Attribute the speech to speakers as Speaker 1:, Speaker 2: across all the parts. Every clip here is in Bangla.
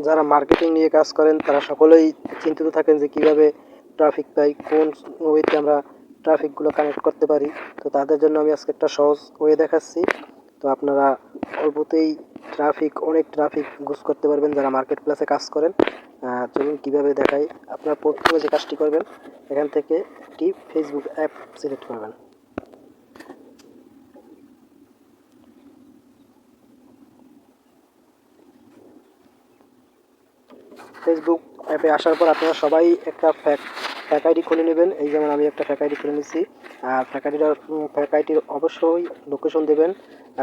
Speaker 1: যারা মার্কেটিং নিয়ে কাজ করেন তারা সকলেই চিন্তিত থাকেন যে কিভাবে ট্রাফিক পাই, কোন ওয়েতে আমরা ট্রাফিকগুলো কানেক্ট করতে পারি। তো তাদের জন্য আমি আজকে একটা সহজ ওয়ে দেখাচ্ছি। তো আপনারা অল্পতেই অনেক ট্রাফিক গুজ করতে পারবেন যারা মার্কেট প্লেসে কাজ করেন। চলুন কীভাবে দেখাই। আপনারা প্রথমে যে কাজটি করবেন, এখান থেকে একটি ফেসবুক অ্যাপ সিলেক্ট করবেন। ফেসবুক অ্যাপে আসার পর আপনারা সবাই একটা ফ্যাক আইডি খুলে নেবেন। এই যেমন আমি একটা ফ্যাক আইডি খুলে নিচ্ছি। আর ফ্যাক আইডির অবশ্যই লোকেশন দেবেন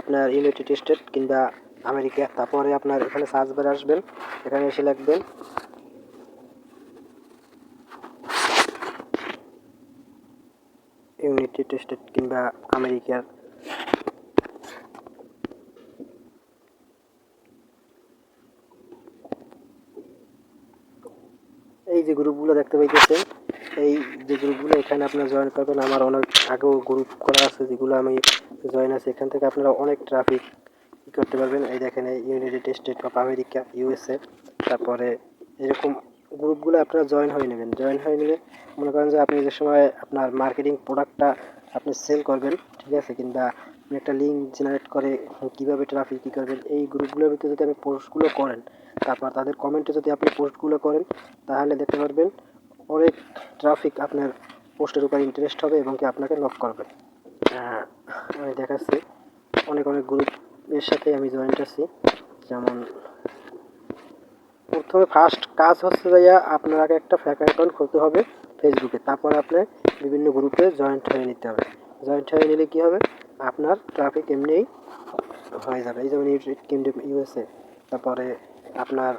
Speaker 1: আপনার ইউনাইটেড স্টেট কিংবা আমেরিকা। তারপরে আপনার এখানে সার্চ বারে আসবেন, এখানে এসে লিখবেন ইউনাইটেড স্টেট কিংবা আমেরিকার। এই যে গ্রুপগুলো দেখতে পাইতেছেন, এই যে গ্রুপগুলো এখানে আপনারা জয়েন করবেন। আমার অনেক আগেও গ্রুপ করা আছে যেগুলো আমি জয়েন আছে। এখান থেকে আপনারা অনেক ট্রাফিক করতে পারবেন। এই দেখেন, এই United state of America, USA. তারপরে এরকম গ্রুপগুলো আপনারা জয়েন হয়ে নেবেন। জয়েন হয়ে নিলে মনে করেন যে আপনি যে সময় আপনার মার্কেটিং প্রোডাক্টটা আপনি সেল করবেন, ঠিক আছে, কিংবা আপনি একটা লিঙ্ক জেনারেট করে কীভাবে ট্রাফিক কী করবেন, এই গ্রুপগুলোর ভিতরে যদি আপনি পোস্টগুলো করেন, তারপর তাদের কমেন্টে যদি আপনি পোস্টগুলো করেন, তাহলে দেখতে পারবেন অনেক ট্রাফিক আপনার পোস্টের উপর ইন্টারেস্ট হবে এবং কি আপনাকে নক করবে। আমি দেখাচ্ছি, অনেক গ্রুপের সাথে আমি জয়েন্ট আছি। যেমন প্রথমে ফার্স্ট কাজ হচ্ছে যাইয়া আপনাকে একটা ফেক অ্যাকাউন্ট খুলতে হবে ফেসবুকে। তারপর আপনি বিভিন্ন গ্রুপে জয়েন্ট হয়ে নিতে হবে। জয়েন্ট হয়ে নিলে কী হবে, আপনার ট্রাফিক এমনিই হয়ে যাবে। এই যেমন ইউনাইটেড কিংডম, ইউএসএ, তারপরে আপনার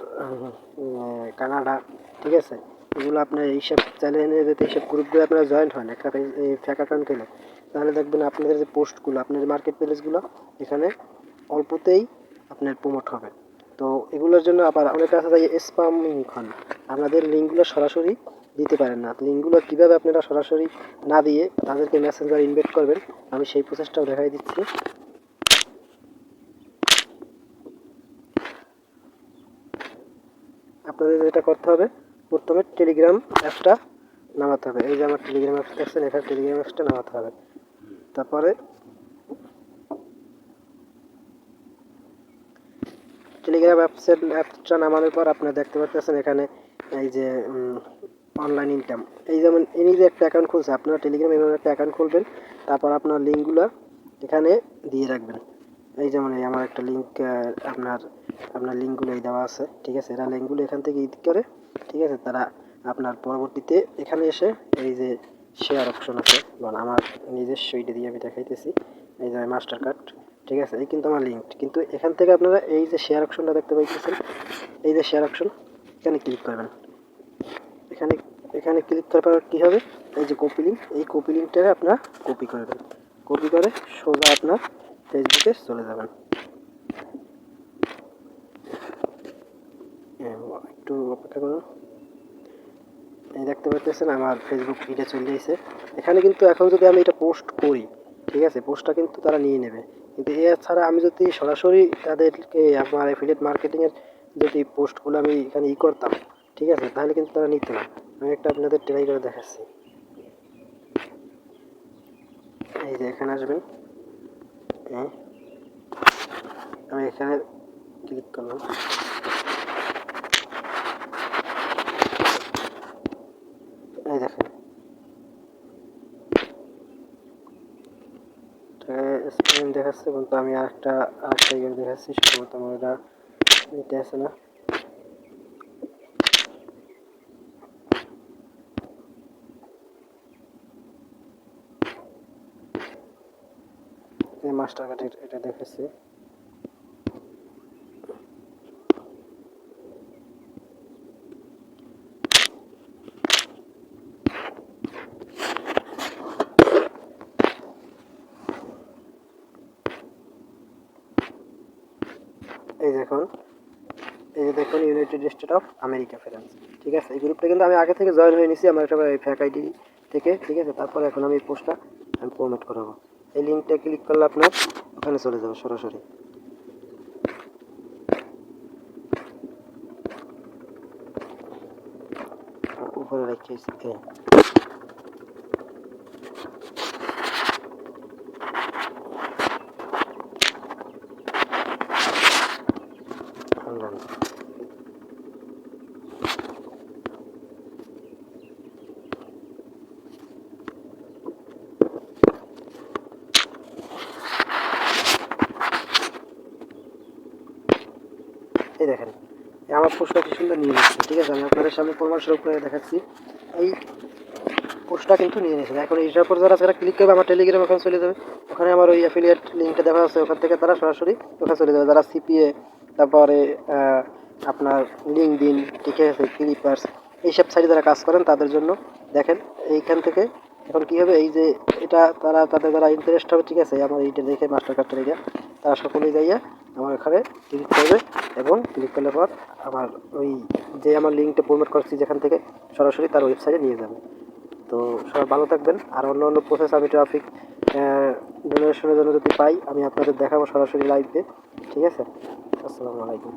Speaker 1: কানাডা, ঠিক আছে, এগুলো আপনার এইসব চ্যানেলে যদি এইসব গ্রুপগুলো আপনারা জয়েন্ট হন একটা ফেক অ্যাকাউন্ট খেলে, তাহলে দেখবেন আপনাদের যে পোস্টগুলো, আপনার মার্কেট প্লেসগুলো এখানে অল্পতেই আপনার প্রমোট হবে। তো এগুলোর জন্য আবার অনেক কাছে যায় স্প্যামিং খান, আপনাদের লিঙ্কগুলো সরাসরি দিতে পারেন না। লিঙ্কগুলো কীভাবে আপনারা সরাসরি না দিয়ে তাদেরকে মেসেঞ্জার ইনভাইট করবেন, আমি সেই প্রসেসটাও দেখাই দিচ্ছি। আপনাদের যেটা করতে হবে, প্রথমে টেলিগ্রাম অ্যাপসটা নামাতে হবে। এই যে আমার টেলিগ্রাম অ্যাপস দেখছেন, এখানে টেলিগ্রাম অ্যাপসটা নামাতে হবে। তারপরে টেলিগ্রাম অ্যাপসটা নামানোর পর আপনারা দেখতে পাচ্ছেন এখানে এই যে অনলাইন ইনকাম, এই যেমন ইনি যে একটা অ্যাকাউন্ট খুলছে, আপনারা টেলিগ্রামে এভাবে একটা অ্যাকাউন্ট খুলবেন। তারপর আপনার লিঙ্কগুলো এখানে দিয়ে রাখবেন। এই যেমন এই আমার একটা লিঙ্ক, আপনার লিঙ্কগুলো এই দেওয়া আছে, ঠিক আছে। এরা লিঙ্কগুলো এখান থেকে ইডিট করে, ঠিক আছে, তারা আপনার পরবর্তীতে এখানে এসে এই যে শেয়ার অপশন আছে, আমার নিজস্ব এইটা দিয়ে আমি দেখাইতেছি। এই যে মাস্টার কার্ড, ঠিক আছে, এই কিন্তু আমার লিঙ্ক। কিন্তু এখান থেকে আপনারা এই যে শেয়ার অপশনটা দেখতে পাইতেছেন, এই যে শেয়ার অপশন, এখানে ক্লিক করবেন। এখানে ক্লিক করার পর কী হবে, এই যে কপি লিঙ্ক, এই কপি লিঙ্কটা আপনারা কপি করবেন। কপি করে সোজা আপনার ফেসবুকে চলে যাবেন। একটু অপেক্ষা করুন। এই দেখতে পাচ্ছেন আমার ফেসবুক ফিডে চলে এসেছে। এখানে কিন্তু এখন যদি আমি এটা পোস্ট করি, ঠিক আছে, পোস্টটা কিন্তু তারা নিয়ে নেবে। কিন্তু এছাড়া আমি যদি সরাসরি তাদেরকে আমার অ্যাফিলিয়েট মার্কেটিংয়ের যদি পোস্টগুলো আমি এখানে করতাম, ঠিক আছে, তাহলে কিন্তু তারা নিত না। আমি একটা আপনাদের ট্রাই করে দেখাচ্ছি। এই যে এখানে আসবেন, হ্যাঁ, আমি এখানে ক্লিক করলাম। এই দেখেন স্ক্রিন দেখাচ্ছে, কিন্তু আমি আরেকটা ইয়ে দেখাচ্ছি। সম্ভবত আমার এটা নিতে আসে না। মাস্টার কার্ড এটা দেখাচ্ছি। এই দেখুন, United state of America France, ঠিক আছে। এই গ্রুপটা কিন্তু আমি আগে থেকে জয়েন হয়ে নিছি আমার একটা ফ্যাক আইডি থেকে, ঠিক আছে। তারপরে এখন আমি এই পোস্টটা আমি প্রমোট করাবো। এই লিঙ্কটা ক্লিক করলে আপনার ওখানে চলে যাবে সরাসরি। করে রেখেছি। এই দেখেন আমার পোস্টটা কি সুন্দর নিয়ে নিচ্ছে, ঠিক আছে? আমি আপনাদের সামনে প্রমাণস্বরূপ করে দেখাচ্ছি। এই পোস্টটা কিন্তু নিয়ে নিয়েছেন। এখন এইটার উপর যারা ক্লিক করবে আমার টেলিগ্রাম ওখানে চলে যাবে, ওখানে আমার ওই অ্যাফিলিয়েট লিঙ্কটা দেখা আছে, ওখান থেকে তারা সরাসরি ওখানে চলে যাবে। যারা সিপিএ, তারপরে আপনার লিঙ্কডইন, ঠিক আছে, ক্লিপার্স, এইসব সাইটে যারা কাজ করেন তাদের জন্য দেখেন এইখান থেকে এখন কী হবে, এই যে এটা তাদের যারা ইন্টারেস্ট হবে, ঠিক আছে, আমার এইটা দেখে মাস্টার কার্ডটা দেখে তারা সকলেই যাইয়া আমার এখানে ক্লিক করবে এবং ক্লিক করলে পর আমার ওই যে আমার লিঙ্কটা প্রমোট করছি যেখান থেকে সরাসরি তার ওয়েবসাইটে নিয়ে যাবে। তো সবাই ভালো থাকবেন। আর অন্য অন্য প্রসেস আমি ট্রাফিক জেনারেশনের জন্য যদি পাই আমি আপনাদের দেখাবো সরাসরি লাইভে, ঠিক আছে? আসসালামু আলাইকুম।